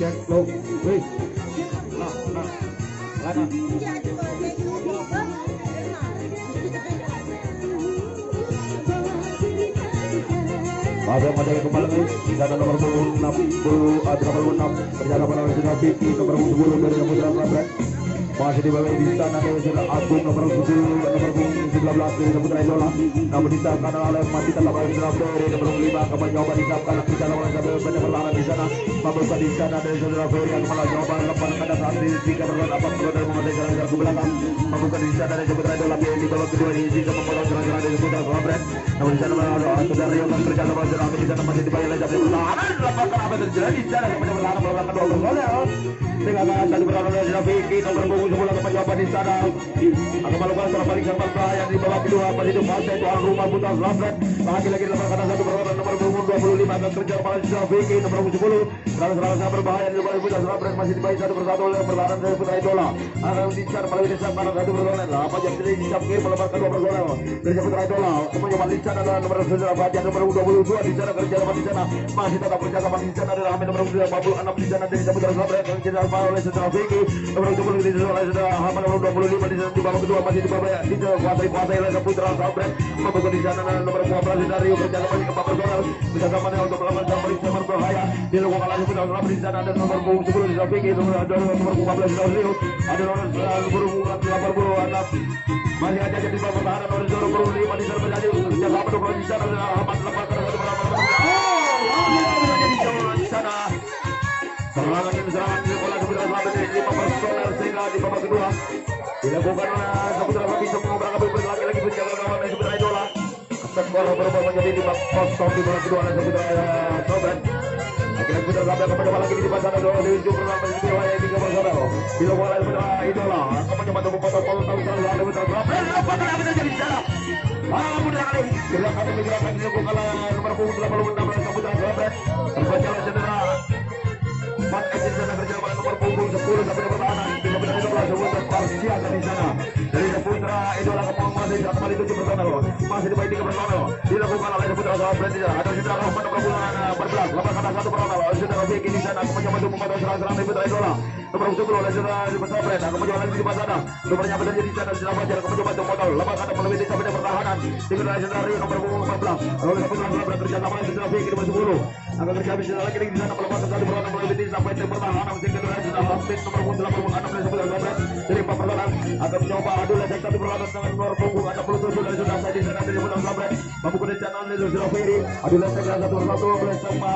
cek lo, wih, nah, lana. Masuk pada kembali dan nomor 60 atau nomor 6 ternyata pada sudah Vicky nomor 10 dari Samudra Labrat masih di bawah di sana ada sudah Agung nomor 10 nomor 19 dari Samudra Idola namun disahkan oleh Mati tetap ada sudah dari nomor 5 kembali coba disahkan di sana oleh sampai pada perlahan di sana membuka di sana dari Saudara Ferry yang malah coba lepas pada saat di tiga berlawan apa perlu dari mengenai jalan ke belakang membuka di sana dari Samudra Idola di babak kedua ini jika memotong jalan-jalan dari Samudra Labrat namun di sana ada Saudara yang kerja sama Saudara di sana masih dibayar oleh jam perlahan lepaskan apa terjadi di sana kepada perlahan melakukan dua gol sehingga tadi berlawan oleh Saudara Vicky nomor 10 kembali coba di sana akan melakukan serangan balik yang berbahaya di babak kedua masih di fase tuan rumah Putra Labrat lagi-lagi dilakukan satu berlawan nomor 25 akan kerja kepala Saudara Vicky nomor 10 serangan yang berbahaya di babak Putra Labrat masih dibayar satu persatu oleh perlahan dari Putra Idola akan dicar melalui desa karena satu berlawan apa yang jadi dicapkir melepaskan dua berlawan dari Putra Idola kemudian coba di sana adalah nomor Saudara Fajar nomor 22 di sana kerja sama di sana masih tetap berjaga sama di sana adalah nomor 46 di sana dari Putra Labrat yang kerja oleh Saudara Vicky nomor 20 di sana oleh Saudara Ahmad nomor 25 di sana di babak kedua masih di babak di kuasai oleh Putra Labrat membuka di sana nomor 15 dari kerja kembali ke babak berlawan bisa sama untuk melakukan serangan yang berbahaya dilakukan oleh Putra Labrat di sana ada nomor 10 di sana Vicky nomor 15 di Leo ada nomor 86 masih ada jadi babak pertahanan oleh nomor 5 di sana berjadi jaga nomor di sana Ahmad lepas ke satu berlawan di sana serangan di bola Putra Labrat di babak personal sehingga di babak kedua dilakukan oleh Putra Labrat bisa mengobrol lagi berjaga kawan dari Putra Idola skor berubah menjadi 5-0 di babak kedua oleh Putra Labrat akhirnya Putra Labrat kembali lagi di pasar dua di ujung perlawanan di wilayah 3 bersaudara dilakukan oleh Putra Idola mencoba untuk memotong ada Putra Labrat apa terjadi di sana Putra kali gerakan dilakukan oleh nomor 86 Putra Labrat terbaca oleh Saudara Mat Edin sana kerja pada nomor punggung 10 sampai pertahanan 13 Putra parsial di sana dari Putra Idola masih kembali 7 personal masih dibaik 3 personal dilakukan oleh Putra Labrat di sana ada Saudara Rahman nomor 14 lepas kata 1 personal Saudara Vicky di sana mencoba untuk memotong serangan dari Putra Idola nomor 10 oleh Saudara Labrat akan mencoba lagi di sana nomornya berada di sana Saudara Fajar akan mencoba untuk memotong lepas kata melewati sampai pertahanan dengan Saudara Rio nomor 14 oleh Putra Labrat kerja sama dengan Saudara Vicky nomor 10 akan kerja bisa lagi di sana melepaskan satu perlawanan melewati sampai pertahanan sehingga sudah hampir nomor 86 dari Putra Labrat dari 4 perlawanan akan mencoba adu lesek satu perlawanan dengan nomor punggung 67 dari Saudara Saidi sana dari Putra Labrat mampu rencana dari Saudara Ferry adu lesek satu persatu oleh sama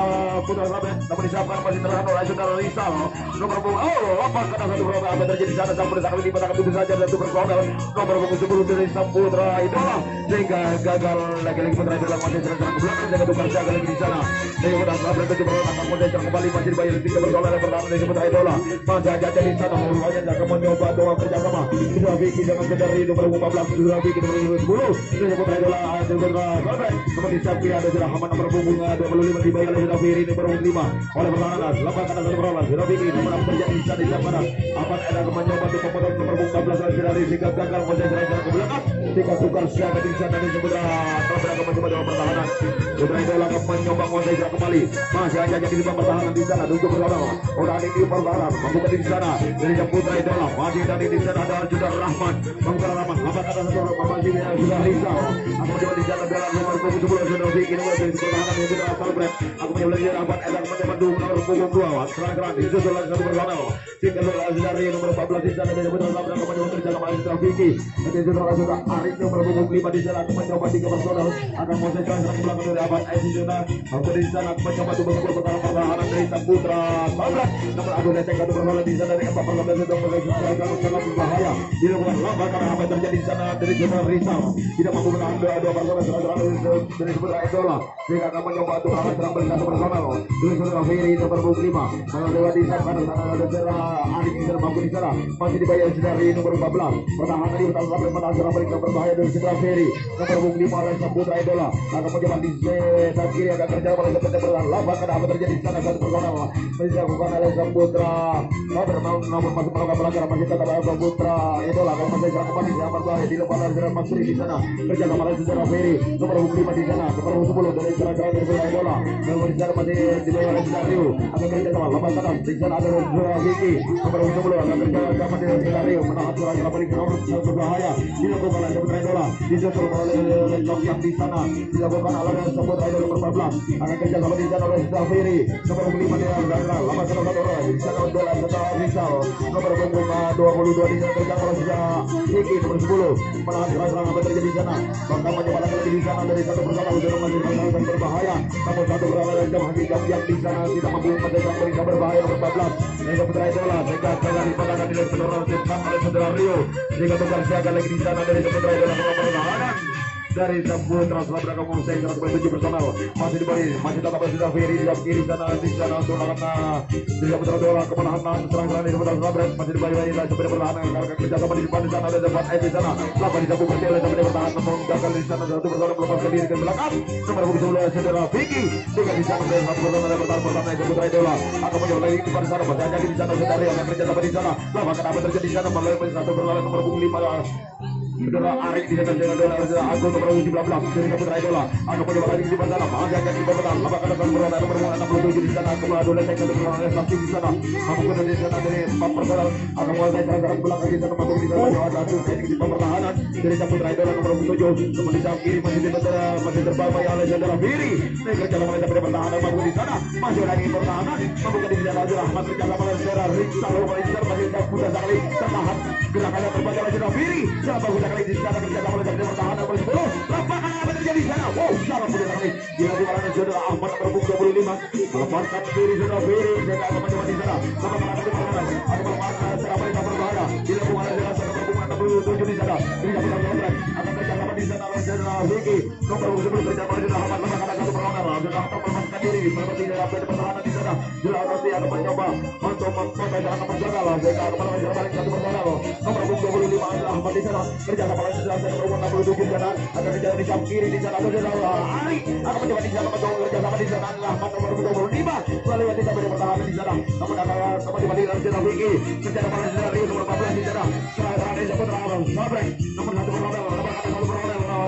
Putra Labrat namun disiapkan masih terhalang oleh Saudara Rizal nomor punggung lepas kata satu perlawanan apa terjadi di sana sampai saat ini pada tubuh saja dan super corner nomor punggung 10 dari Putra Idola sehingga gagal lagi-lagi Putra Idola masih serang ke belakang dan tukar jaga lagi di sana sehingga Putra Labrat itu perlawanan kemudian kembali masih dibayar 3 bergol oleh pertahanan dari Putra Idola masih aja di sana mulanya akan mencoba doa kerjasama Saudara Vicky dengan Saudara nomor 14 Saudara Vicky nomor 10 dari Putra Idola ada Putra Labrat kemudian Sapi ada Saudara Ahmad nomor punggung 25 dibayar oleh Saudara Ferry nomor 5 oleh pertahanan lepas kata satu perlawanan Saudara Vicky nomor 6 terjadi di sana di sana apa ada akan mencoba untuk memotong nomor 14 oleh Saudara Rizky gagal masih serang ke belakang jika tukar siaga di sana di Putra Labrat akan mencoba doa pertahanan Putra Idola akan mencoba menguasai kembali masih aja jadi pertahanan di sana untuk berlawan udah di pertahanan membuka di sana dari Putra Idola masih dari di sana ada Saudara Rahman membuka Rahman lepas kata satu masih sudah Rizal aku mencoba di sana dengan nomor 10 Saudara Vicky nomor dari pertahanan yang Putra Labrat aku mencoba lagi Rahman Edan mencoba nomor punggung 2 serang disusul lagi satu berlawan sehingga dari nomor 14 di sana dari Putra Labrat aku mencoba kerja sama Saudara Vicky dan Saudara Arif nomor punggung 5 di sana aku mencoba 3 personal akan mau serang belakang dari Abad Aziz Yuna aku di sana aku mencoba untuk membuka pertahanan dari Putra Labrat nomor adu lesek satu perlawanan di sana dari 4 perlawanan sedang mengajukan sangat berbahaya dilakukan lambat karena apa yang terjadi di sana dari Saudara Rizal tidak mampu menahan dua perlawanan serang dari Putra Idola sehingga akan mencoba untuk serang balik satu personal dari Saudara Ferry nomor 25 melalui di sana ada Saudara Arif di sana mampu di sana masih dibayar dari nomor 14 pertahanan di Putra Labrat menahan serang balik yang berbahaya dari Saudara Ferry nomor 25 oleh Putra Idola akan mencoba di saat kiri akan kerja oleh seperti berlambat karena apa terjadi di sana satu personal masih dilakukan oleh Putra Labrat nomor masuk melakukan pelanggaran masih tetap oleh Putra Idola kalau masih serang kembali yang berbahaya di lepas dari Mas Suri di sana kerja kembali Saudara Ferry nomor 25 5 di sana, nomor 10 dari cara-cara dari bola. Nomor di sana masih di bawah Dario. Akan kerja sama lepas kanan. Di sana ada Vicky. Nomor 10 akan kerja sama dengan Dario. Menahan serangan balik ke nomor 1 berbahaya. Dilakukan oleh Saputra Idola. Disusul oleh Nokian di sana. Dilakukan oleh Saputra Idola nomor 14. Akan kerja sama di sana oleh Zafiri. Nomor 5 di sana. Lepas kanan orang. Di sana bola setelah Rizal. Nomor 22 di sana kerja oleh Vicky nomor 10. Menahan serangan balik terjadi di sana. Bahkan mencoba lagi di sana dari satu persatu sudah masih dan berbahaya. Nomor 1 berada di jam hakikat yang di sana tidak mampu mendesak mereka berbahaya nomor 14. Yang Saputra Idola sehingga sekali dipandangkan di penurunan tim oleh Saudara Rio. Jika tukar siaga lagi di sana dari Saputra Idola nomor pertahanan dari Saputra Selabra Kampung saya 107 personal masih diberi masih tetap sudah Ferry di kiri sana di sana untuk lakukan di Saputra Idola kemenangan serang-serang di Saputra Selabra masih diberi dari Saputra pertahanan karena kerja sama di depan di sana ada depan di sana lapan di Saputra Idola sampai bertahan namun gagal di sana satu persatu melepaskan diri ke belakang nomor 10 Saudara Vicky dengan di sana dari Saputra Idola bertahan pertama Saputra Idola akan mencoba lagi di depan sana masih ada di sana Saudara yang kerja sama di sana lawan apa terjadi di sana melalui satu persatu nomor 5 Saudara Arik di depan dengan dolar Agung nomor 17 dari Saputra Idola akan mencoba lagi di sana masih akan di bawah lapak akan berada nomor 67 di sana kemudian dolar saya akan berada di sana mampu di sana dari 4 persatu akan mulai serangan belakang di sana mampu di sana ada satu teknik di pertahanan dari Saputra Idola nomor 7 kemudian di samping kiri masih terbawa oleh Saudara Firi mereka jalan mulai dari pertahanan mampu di sana masih lagi pertahanan mampu di sana ada Rahmat kerja sama Saudara Rizal masih Saputra sekali tertahan gerakannya terbaca oleh Saudara Firi bagus sekali di sana kerja sama dari pertahanan nomor 10 lapangan apa terjadi di sana wow sangat mudah sekali dilakukan oleh Saudara Ahmad nomor 25 melepaskan diri Saudara Firi sehingga akan mencoba di sana sama ada pertahanan ada pertahanan secara paling berbahaya dilakukan oleh Saudara 67 di sana ini akan kerja sama di sana oleh Saudara Vicky nomor 10 kerja sama dengan Ahmad melepaskan satu perlawanan sudah akan melepaskan diri seperti dalam pertahanan di sana jelas nanti akan mencoba untuk memotong jalan nomor gagal sehingga akan melepaskan balik satu perlawanan nomor 25 adalah Ahmad di sana kerja sama oleh Saudara nomor 67 di sana akan kerja di samping kiri di sana Saudara Ari akan mencoba di sana mencoba kerja sama di sana Ahmad nomor 25 melalui tidak beri pertahanan di sana namun akan kembali balik dari Saudara Vicky kerja sama oleh Saudara Rio nomor 14 di sana serangan dari Saputra Sabrek nomor 1 perlawanan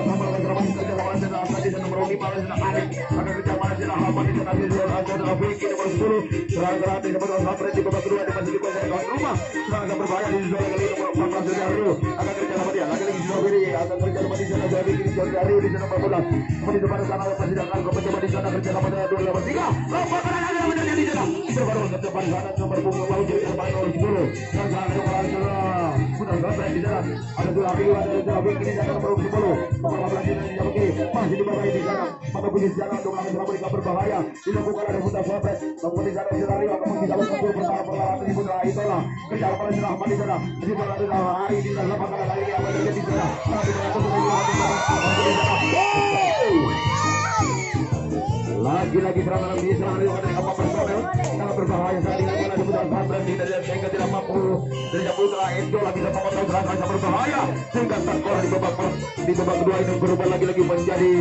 nomor 1 perlawanan kerja sama oleh Saudara Adi dan nomor 5 oleh Saudara Ari akan kerja sama oleh Saudara Ahmad di sana Saudara Vicky nomor 10 serangan dari Saputra Sabrek di babak kedua di masih di kawasan rumah serangan berbahaya di zona kali nomor 14 Saudara Rio akan kerja sama dia lagi Saudara Vicky akan kerja sama di sana Saudara Vicky di Saudara Rio di sana 14 kemudian depan sana masih akan mencoba di sana kerja sama dengan 283 lapangan ada menjadi di sana berbaru ke depan sana nomor 10 jadi depan nomor 10 dan sana nomor 10 sudah gambar di sana ada Saudara Rio ada Saudara Vicky di sana nomor 10 nomor 15 di sana masih di bawah di sana maka bunyi di sana untuk melakukan mereka berbahaya dilakukan oleh Saputra Sabrek namun di sana Saudara Rio akan bisa mengumpul perlawanan di Saputra Idola kerja oleh Saudara Ahmad di sana di sana ada Ari di sana lapangan lagi apa terjadi di sana lagi-lagi serangan di serangan dari kapal personel sangat berbahaya saat ini karena Saputra Sabrek tidak sehingga tidak mampu dari Saputra Idola bisa memotong serangan sangat berbahaya sehingga skor di babak kedua ini berubah lagi-lagi menjadi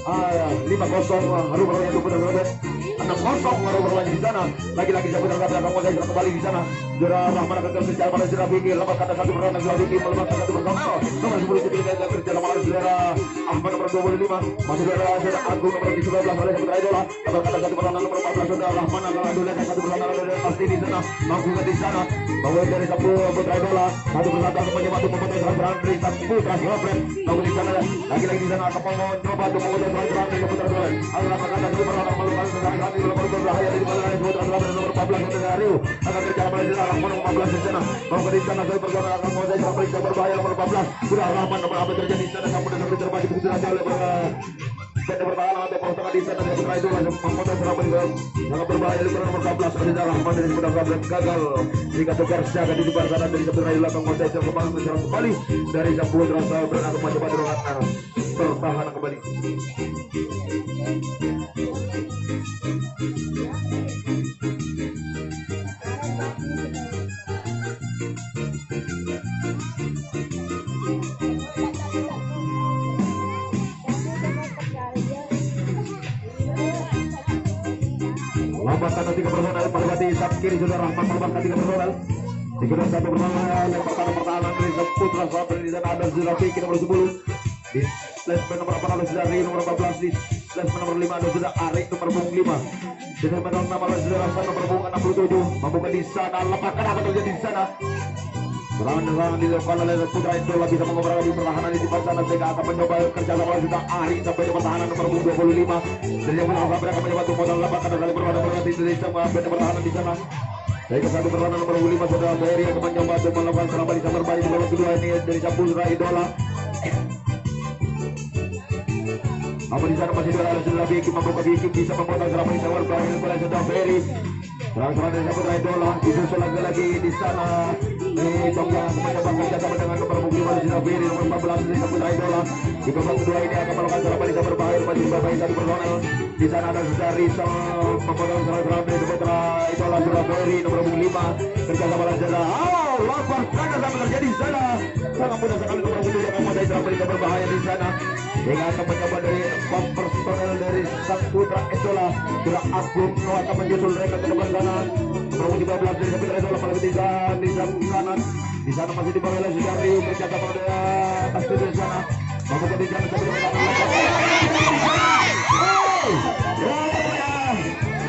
5-0 harus yang Saputra Sabrek 6-0 baru lagi di sana lagi-lagi Saputra Sabrek akan mulai kembali di sana Saudara Rahman akan kerja pada Saudara Vicky lepaskan satu perlawanan Saudara Vicky melepaskan satu perlawanan nomor 10 itu kerja sama Saudara Ahmad nomor 25 masih Saudara Agung nomor 19 oleh Saputra Idola lepaskan satu perlawanan nomor 14 Saudara Rahman akan adulah satu perlawanan oleh pasti di sana mampu di sana bahwa dari Saputra Idola satu persatu akan mencoba untuk memotong serangan dari Saputra Sabrek mampu di sana lagi-lagi di sana akan mencoba untuk memotong serangan dari Saputra Sabrek akan akan satu perlawanan melepaskan serangan di nomor berbahaya dari Saputra Sabrek nomor 14 Saudara Rio akan kerja pada Saudara Rahman nomor 15 di sana mampu di sana saya perlawanan akan menguasai serangan berbahaya nomor 14 sudah Rahman nomor apa terjadi di sana kamu dan terbagi begitu saja oleh pada pertahanan atau pertahanan di sana Saputra itu memotong serangan sangat berbahaya di nomor 14 Saudara Rahman dari Saputra Sabrek gagal jika tukar siaga di depan sana dari Saputra itu akan menguasai serangan kembali dari Saputra Sabrek akan mencoba serangan pertahanan kembali. Lambatan 3 personal Parwati saat kiri Saudara Rahman melepaskan 3 personal dikejar satu personal yang pertahanan dari Saputra Sabrek di sana ada Saudara Vicky nomor 10 di Lesman nomor 8 sudah Ri nomor 14 di Lesman nomor 5 ada sudah Ari nomor punggung 5. Dengan medal 16 sudah Rasan nomor punggung 67 membuka di sana lepaskan apa terjadi di sana. Serangan dilakukan oleh Putra Idola bisa mengobrol di pertahanan di depan sana sehingga akan mencoba kerja sama sudah Ari sampai di pertahanan nomor punggung 25 dan yang akan mereka mencoba untuk modal lepaskan kali berlawanan di Indonesia mengambil pertahanan di sana. Sehingga satu perlawanan nomor 5 sudah Ferry akan mencoba untuk melakukan serangan bisa bermain di babak kedua ini dari Putra Idola. Apa di sana masih ada sudah Biki membuka Biki bisa memotong serangan bisa bermain oleh sudah Ferry. Serangan dari Putra Idola disusul lagi di sana. Tonggak mencoba kerja sama dengan nomor 5 sudah Ferry nomor 14 dari Putra Idola. Di babak kedua ini akan melakukan serangan bisa berbahaya masih berbahaya satu perlawanan. Di sana ada sudah Rizal memotong serangan dari Putra Idola sudah Ferry nomor 5 kerja sama dengan lapar sangat sama terjadi di sana. Sangat mudah sekali nomor 7 yang memotong serangan bisa berbahaya di sana. Hingga akan mencoba dari 4 personel dari Sang Putra Idola sudah Agung akan menyusul mereka ke depan sana. Nomor 13 dari Putra Idola pada di kanan. Di sana masih dibawa oleh Sujari berjaga pada Kastu di sana. Mampu di sana sampai ke kanan.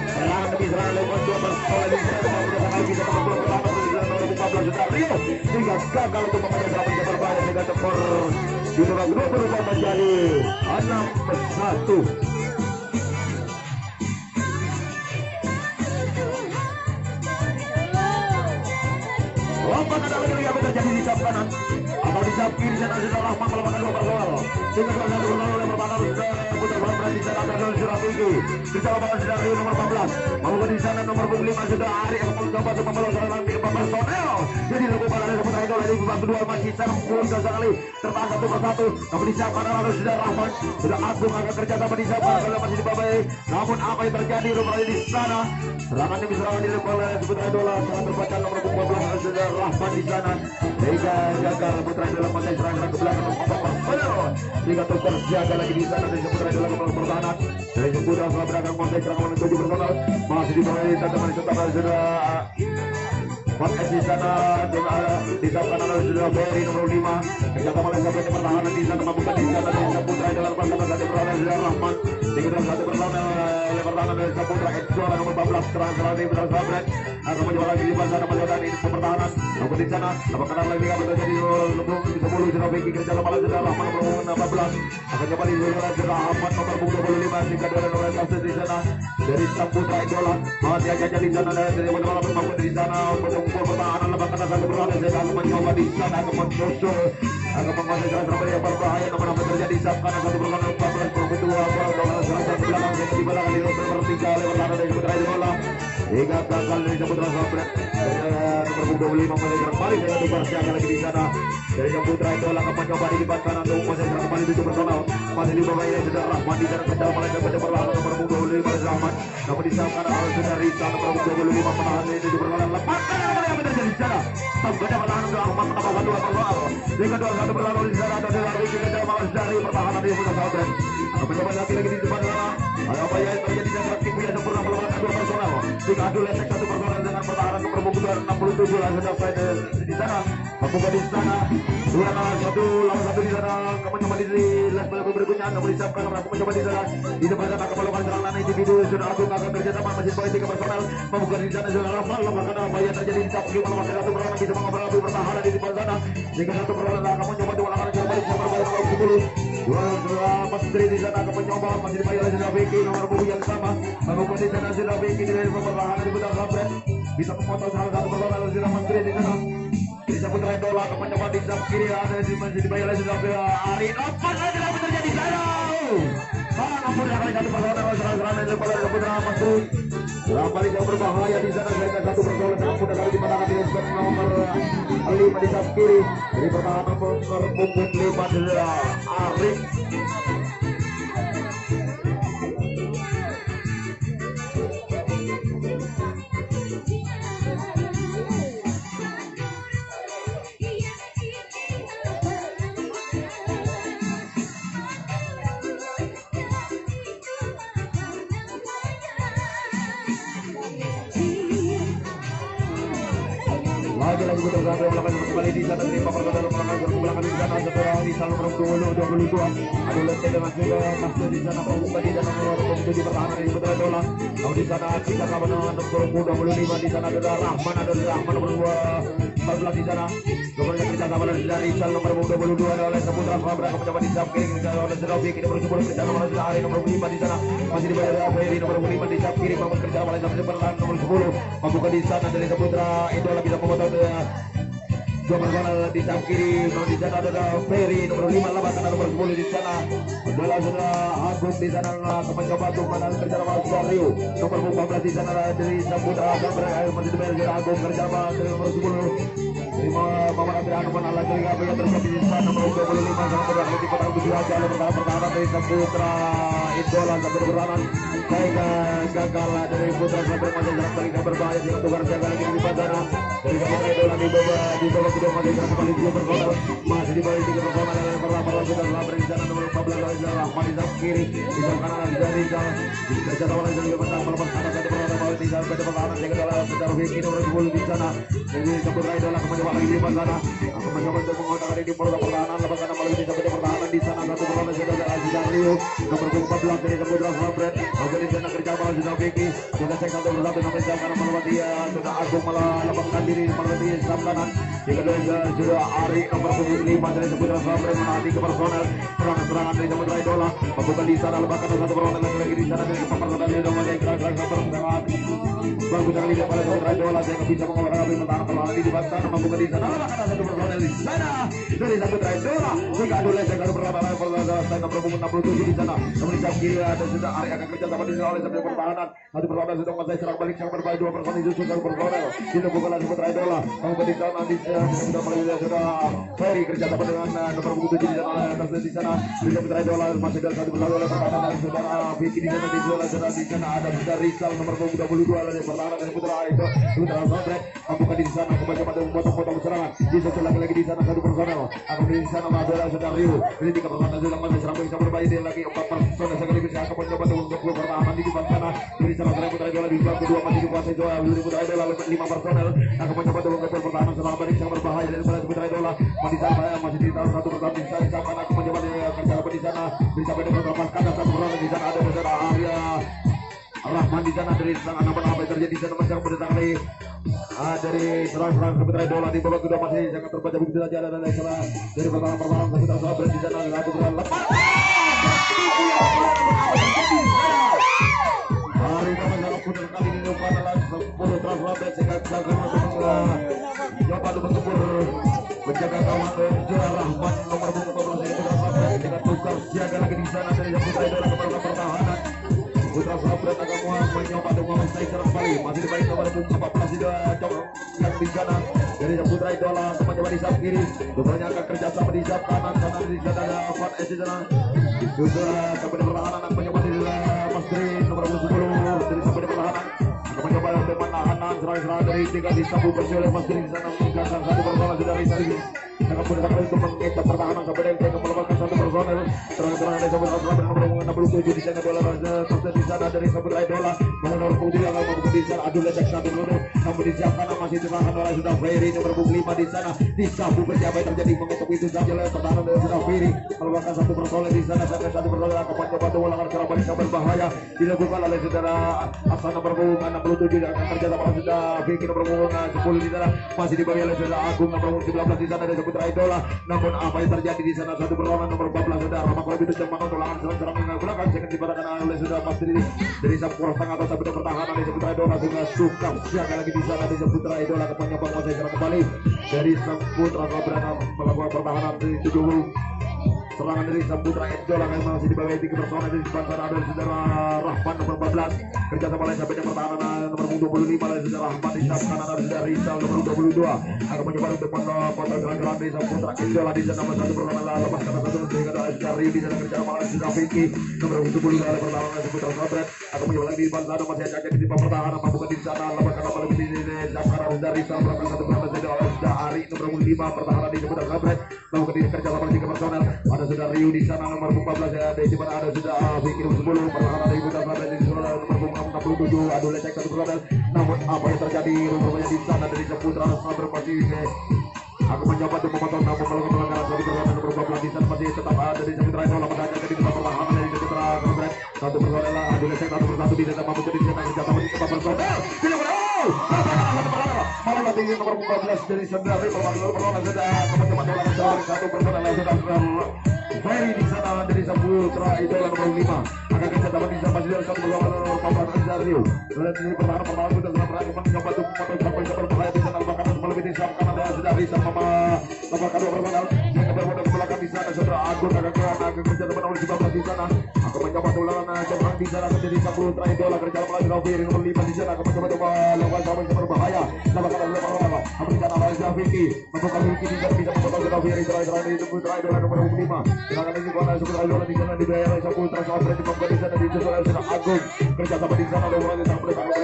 Serangan demi serangan lewat 2 personel di sana. Mampu bisa membuat pertahanan di sana nomor 15 Sujari hingga gagal untuk memecah serangan bisa berbahaya sehingga skor di babak kedua berubah menjadi 6-1. Lompat ada lagi yang terjadi di sap kanan atau di sap kiri sana sudah Rahman melakukan 2 gol. Sehingga salah satu gol oleh pertahanan Putra Bambra di sana ada sudah Tinggi. Di sana lapangan sudah Rio nomor 14. Mau di sana nomor 5 sudah Ari yang mencoba untuk membalas serangan di depan personel. Jadi dilakukan oleh Putra Idola di babak kedua masih mudah sekali tertahan satu persatu. Namun di sana ada sudah Rahman, sudah Agung akan kerja sama di sana kalau masih dibabai. Namun apa yang terjadi rupanya di sana? Serangan demi serangan dilakukan oleh Putra Idola sangat terbaca nomor 15 sudah Rahman di sana. Sehingga gagal Putra Idola masih serangan ke belakang nomor personel. Sehingga terus terjaga lagi di sana dari Putra Idola ke pertahanan. Dari Putra setelah berangkat masih serangan menuju personel masih dibawa di teman serta sudah Podcast di sana di kanan ada sudah Ferry nomor 5 kerjasama oleh sampai pertahanan di sana membuka di sana dari Putra Idola bersama satu perlawanan sudah Rahman dikejar satu perlawanan oleh pertahanan dari Putra Idola nomor 14 serang di belakang Sabret akan mencoba lagi di sana melihat ini pertahanan namun di sana dapat kanan lagi apa terjadi lebih 10 sudah Beki kerjasama oleh sudah Rahman nomor 14 akan coba di sana sudah Ahmad nomor 25 jika ada nomor kasus di sana dari Putra Idola masih aja di sana dari mana mampu di sana untuk pertahanan lepas kata satu perlawanan saya akan mencoba di sana akan menyusul akan menguasai serangan yang berbahaya namun apa terjadi saat kanan satu perlawanan 14 kedua perlawanan serangan belakang saya di belakang di nomor 3 oleh pertahanan dari Putra Idola hingga gagal dari Putra Sabret nomor 25 masih kembali saya tukar siaga lagi di sana dari Putra Idola akan mencoba di depan kanan untuk masih kembali 7 personal masih di bawah ini sudah Rahman di sana kejar oleh perlawanan nomor 25 Rahman namun di sana kanan sudah Risa nomor 25 menahan ini 7 personal lepaskan yang terjadi di sana tampaknya pertahanan sudah Rahman menambahkan 2 personal hingga 2-1 berlalu di sana dan dari kejar malas dari pertahanan di Putra Sabret akan mencoba lagi di depan sana apa yang terjadi dan Timu yang sempurna melakukan 2 personal hingga adu letek 1 personal dengan pertahanan nomor 67 langsung sampai di sana membuka di sana 2-1 lawan 1 di sana akan mencoba di level berikutnya namun disiapkan akan mencoba di sana di depan sana akan melakukan serangan individu sudah Agung akan kerjasama masih poin 3 personal membuka di sana sudah Rahman lemahkan apa yang terjadi di samping gimana masih 1 perlawanan bisa mengobrol pertahanan di depan sana hingga 1 perlawanan akan mencoba di ulangan yang balik nomor 10 masih di sana akan mencoba masih dibayar oleh sudah Beki nomor 10 yang sama membuka di sana sudah Beki dari pertahanan di Putra Sabret bisa memotong salah satu perlawanan sudah menteri di sana bisa Putra Idola akan mencoba di sebelah kiri ada masih dibayar oleh sudah Ari lepas lagi apa terjadi sana namun yang kali satu perlawanan serangan dari Putra Masri kembali yang berbahaya di sana sehingga 1 perlawanan sangat mudah kali dimenangkan di nomor 5 di sebelah kiri dari pertahanan nomor punggung 5 adalah Arif lagi di putar sampai belakang kembali di sana dari Papa Saudara belakang di sana saudara Rizal nomor 22. Ada lete dengan juga masuk di sana membuka di sana nomor 7 pertahanan dari putar bola. Lalu di sana kita kawan nomor 25 di sana ada Rahman nomor 14 di sana. Nomornya kita sama dari Rizal nomor 22 oleh Saputra Fabra mencoba di samping oleh Serofi kita bersebut kerja sama dari Ari nomor 5 di sana. Masih dibayar Aferi nomor 5 di samping kiri memang kerja oleh Saputra pertahanan nomor 10. Membuka di sana dari Saputra Idola bisa memotong dua personal di samping kiri. Di sana ada Ferry nomor 5 lawan nomor 10 di sana. Adalah saudara Agung di sana mencoba untuk menahan kerja sama Rio nomor 14 di sana dari Saputra Fabra masih dibayar Agung kerja sama dari nomor 10. Mama Abraham menolak juga yang terjadi di sana nomor 25 sangat berhasil di kotak 7 aja pertahanan dari Saputra Idola sampai beranan sehingga gagal dari Putra sampai masih dalam balikan berbahaya dengan tukar jaga lagi di sana dari Saputra Idola di bawah kedua masih dalam kembali dua personal masih di bawah 3 personal yang pertama sudah sampai di sana nomor 14 dari Rahman di samping kiri di samping kanan dari kerja sama lagi juga menang melepas kanan satu personal di sana pada pertahanan yang kedua secara Vicky nomor 10 di sana dari Saputra Idola kembali lagi di sana akan mencoba untuk mengotak di pola pertahanan lepas kanan melalui sampai pertahanan di sana satu personal sudah ada Aziz Rio nomor 14 dari Saputra Fabret di sana kerja sama sudah Vicky sudah cek satu persatu sampai jam kanan melewati sudah Agung malah lepaskan diri melewati jam kanan di kedua sudah Ari nomor 5 dari Saputra Fabret menaati ke personal serangan dari Saputra Idola membuka di sana lepas kanan satu personal lagi di sana dari pertahanan sudah mulai gerak-gerak pertahanan bagus sekali dia pada Saputra Idola sehingga bisa mengolah api pertahanan perlahan di depan sana membuka di sana lepas kanan satu personal di sana dari Saputra Idola jika ada oleh saya perlahan saya nomor 67 di sana namun di samping kiri ada sudah Ari akan kerja sama di sana oleh sampai pertahanan satu personal sudah menguasai serang balik yang berbahaya dua personal itu sudah personal dilakukan oleh Saputra Idola membuka di sana sudah melalui sudah Ferry kerja sama dengan nomor 27 di sana di sana di Saputra Idola masih dalam satu personal oleh pertahanan dari saudara Vicky di sana di sana ada sudah Rizal nomor 22 dari pertahanan dari Saputra Idola Saputra Fabret membuka di sana kembali pada memotong serangan di satu lagi di sana satu personal akan di sana ada sudah Rio ini tiga personal sudah masih serang bisa berbahaya dia lagi 4 personal sekaligus akan mencoba untuk pertahanan di depan sana dari sana Saputra Idola di babak kedua masih dikuasai Saputra Idola 5 personal akan mencoba untuk pertahanan serang balik yang berbahaya dari Saputra Idola masih sana masih di tahun satu persatu di sana akan mencoba kerja di sana bisa pada melepaskan satu personal di sana ada saudara Arya Rahman di sana dari serangan apa yang terjadi di sana masih berdatang dari serang-serang Saputra Idola di babak kedua masih sangat terbaca begitu saja ada dari pertahanan Saputra Fabret di sana satu bola lepas hari pertama putar kali ini umpan adalah 10 Fabret sehingga gagal coba untuk menjaga kawan juara Rahman nomor 14 dari Putra Fabret dengan tukar siaga lagi di sana dari Saputra Idola ke pertahanan Putra Fabret akan mencoba untuk menguasai serang balik masih dibalik nomor 14 sudah yang di sana dari Saputra Idola mencoba di samping kiri rupanya akan kerja sama di samping kanan karena di sana ada Van S di sana sudah sampai di pertahanan akan mencoba di Mas Dri nomor 10 dari sampai di pertahanan akan mencoba untuk menahan serang-serang dari tiga disabu bersih oleh Mas Dri di sana meninggalkan satu personal sudah dari sana akan berusaha untuk mengejar pertahanan sampai dari saya melepaskan satu personal serang-serang dari Saputra Fabret nomor 67 di sana bola di sana dari Saputra Idola nomor 7 yang akan di sana adu lecek satu dulu namun di jam kanan masih ditahan oleh sudah Ferry nomor 5 di sana disabu berjabat terjadi mengetuk itu saja oleh pertahanan dari sudah Ferry melepaskan satu personal di sana sampai satu personal akan mencoba untuk ulangan serang balik yang berbahaya dilakukan oleh saudara Hasan nomor 67 yang akan kerja sama sudah Vicky nomor 10 di sana masih dibagi oleh saudara Agung nomor 19 di sana dari Saputra Idola namun apa yang terjadi di sana satu personal nomor 14 saudara Ramakol itu teman untuk ulangan serang belakang jangan dibarakan oleh saudara Mas Dri dari Saputra tengah atau sampai pertahanan dari Saputra Idola juga suka siaga lagi di sana dari Saputra Idola akan mencoba menguasai serang kembali dari Saputra Fabret melakukan pertahanan di 70 serangan dari Saputra Idola yang masih dibawa 3 personal dari depan sana ada saudara Rahman nomor 14 kerja sama lain sampai pertahanan nomor 25 dari saudara Rahman di samping kanan ada saudara Rizal nomor 22 akan mencoba untuk potong gerak-gerak dari Saputra Idola di sana nomor 1 personal lepas karena satu sehingga ada saudara Rio di sana kerja sama lain saudara Vicky nomor 70 dari pertahanan Saputra Fabret akan mencoba lagi di depan sana masih ada di depan pertahanan bukan di sana lepas karena paling di samping kanan saudara Rizal belakang satu personal saudara Ari nomor 5 pertahanan di Saputra Fabret lalu kerja sama 3 personal ada sudah Rio di sana nomor 14 ya di depan ada sudah Vicky nomor 10 pertahanan di Saputra Fabret di sana nomor 27 adu lecek satu berbeda. Namun apa yang terjadi rupanya di sana dari Saputra berpasih aku mencoba untuk memotong namun melakukan pelanggaran satu perlawanan nomor 12 di sana masih tetap ada di Saputra itu lawan saja jadi tetap perlawanan dari Saputra kemudian satu berbeda adu lecek satu persatu di sana mampu di sana senjata masih tetap bersodel tidak malah tinggi nomor 14 dari Sendiri perlawanan sudah teman-teman dalam satu persatu sudah Ferry di sana dari Saputra idola nomor 5 akan kita dapat di sana masih dari satu perlawanan nomor 14 Zario dan ini pertahanan sudah dalam rangka mencoba untuk memotong sampai berbahaya di sana bahkan lebih di sana karena sudah bisa nomor kedua perlawanan yang berbodoh ke belakang di sana saudara Agung akan kerja teman nomor 19 di sana aku mencoba melawan jembatan di sana menjadi Saputra idola kerja melawan Ferry nomor 5 di sana aku mencoba melakukan sampai berbahaya bahkan ada perlawanan aku di sana Raja Vicky membuka Vicky di sana bisa memotong ke Ferry terakhir di Saputra idola nomor 5 dengan ini bola Saputra idola di sana dibayar oleh Saputra sampai di sana di sana sudah Agung kerja sama di sana nomor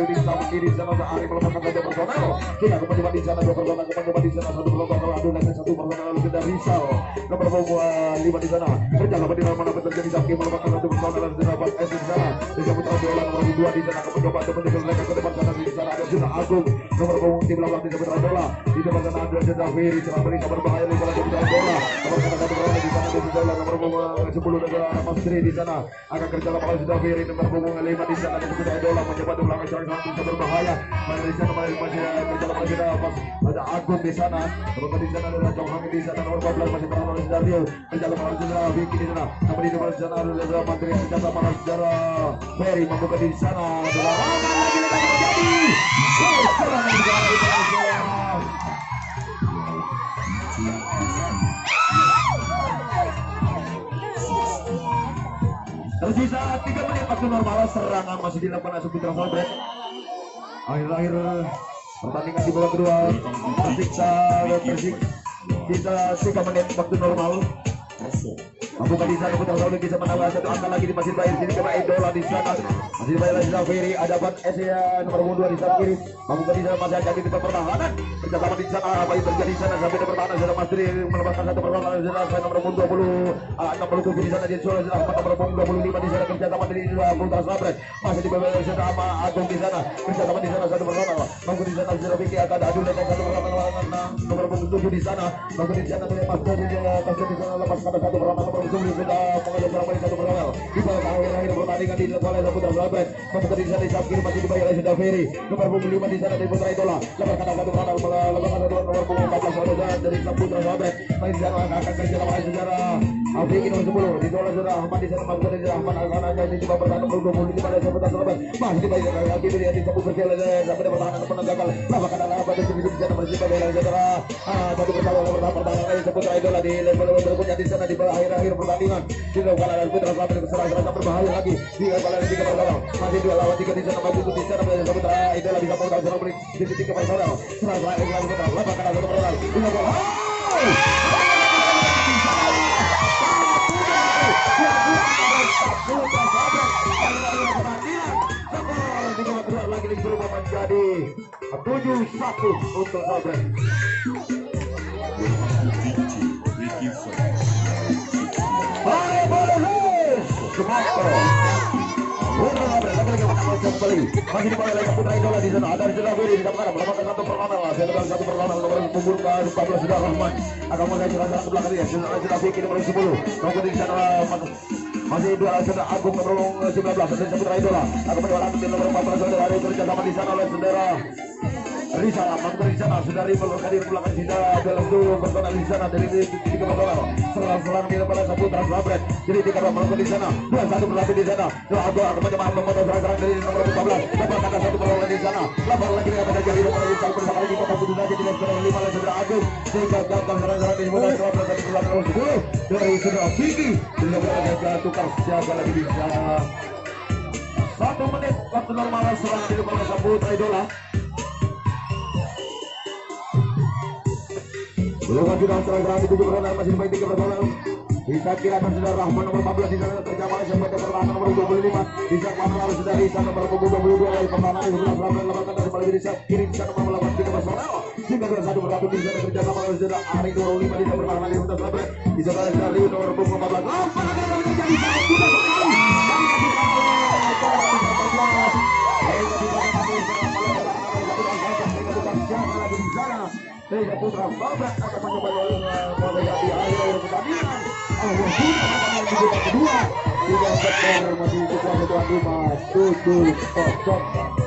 di sana kiri di sana Ari melepaskan saja personal kita aku mencoba di sana dua personal aku mencoba di sana satu personal adu dan satu personal lalu kita Rizal nomor 5 di sana kerja sama di mana terjadi Zaki melepaskan satu personal dan dapat S di sana di Saputra idola nomor 2 di sana aku mencoba untuk menjegal mereka ke depan sana di sana ada sudah Agung nomor punggung di belakang di Saputra idola di depan sana ada sudah Ferry setelah mereka berbahaya di belakang Saputra idola nomor satu personal di sana di sana nomor punggung 10 adalah Mas Tri di sana akan kerja sama sudah Ferry nomor punggung 5 di sana di Saputra idola mencoba di belakang sana bisa berbahaya di sana masih kerja sama sudah ada Agung di sana nomor di sana ada Jong Hang di sana nomor 14 masih berada di Dario kerja sama sudah Vicky di sana nomor di depan sana ada Menteri kerja sama saudara Ferry membuka di sana lagi terjadi tersisa 3 menit waktu normal serangan masih dilakukan Saputra Sabret akhir-akhir pertandingan di babak kedua tersiksa kita 3 menit waktu normal Bukan di sana Putra Saudi bisa menambah satu angka lagi di Masjid Bayar sini kena idola di sana Masjid Bayar lagi Ferry ada ban SEA nomor 2 di sana kiri bukan di sana masih jadi di pertahanan kerjasama di sana apa yang terjadi di sana sampai di pertahanan sudah Mas Tri melepaskan satu perlawanan di sana nomor 67 di sana di Solo nomor 25 di sana kerjasama di Putra Sabret masih di bawah sana sama Agung di sana kerjasama di sana satu perlawanan maupun di sana sudah Vicky akan adu dengan satu perlawanan nomor 7 di sana maupun di sana Mas Tri di sana lepaskan satu perlawanan sudah mengajar berapa satu perlawanan di bawah akhir pertandingan di oleh Saputra Sabret kemudian di sana di samping masih dibayar oleh sudah Ferry nomor 25 di sana di Putra Idola lepaskan satu perlawanan lepaskan satu nomor 14 dari Saputra Sabret masih di sana akan kerja sama sejarah Vicky nomor 10 di Idola sudah Ahmad di sana masuk dari Ahmad akan aja di coba pertahanan nomor 25 dari Saputra Sabret masih dibayar lagi di Saputra Sabret sampai pertahanan penanggakan lepaskan apa di sana masih dibayar oleh sejarah satu pertahanan dari Saputra Idola di level berikutnya di sana di bawah akhir pertandingan dilakukan oleh Putra Sabret serang berbahaya lagi di kepala 3 perlawanan masih 2 lawan 3 di sana maju di sana dari Saputra Idola bisa potong serang beri di titik perlawanan serang lagi Putra lepaskan satu perlawanan ini bola lagi berubah menjadi 7-1 untuk Sabret. Masih di bawah Putra Idola di sana ada sudah Ferry di depan melakukan satu perlawanan nomor punggung ke-14 sudah Rahman akan mulai jalan ke belakang dia sudah Vicky nomor 10 nomor di sana masih 2 sudah Agung nomor 19 dari Putra Idola akan menjualan nomor 14 saudara dari kerja sama di sana oleh saudara Rizal Amantar di sana sudah rival hadir belakang kita dalam dua personal di sana dari 3 personal serang di depan Saputra Sabret jadi 3 personal di sana 2-1 berlatih di sana Agung akan mencoba memotong serang dari nomor 15 dapat angka 1 personal di sana lapor lagi dengan pada jari nomor Rizal bersama lagi Bapak Putu saja di nomor 5 oleh saudara Agung sehingga gagal serang di nomor 12 dari nomor 10 dari saudara Vicky di nomor tukar siaga lagi di sana 1 menit waktu normal serang di depan Saputra Idola. Belum lagi dalam serang di 7 perlawanan masih dimain 3 perlawanan. Bisa kira saudara Rahman nomor 14 di sana terjamah sampai ke perlawanan nomor 25. Bisa Manal sudah di sana nomor 22 dari perlawanan di sebelah selatan lepaskan dari balik bisa kiri di sana melawan 3 personal. Sehingga 1 bersatu di sana kerjasama oleh saudara Ari 25 di sana perlawanan di sebelah selatan. Di sebelah dari nomor 14. Lapangan yang menjadi sangat mudah sekali. Malaysia Putra babak akan menyebabkan menghadapi akhir pertandingan. Awal sudah menang di babak kedua. Tidak skor masih ketua 5 7-0.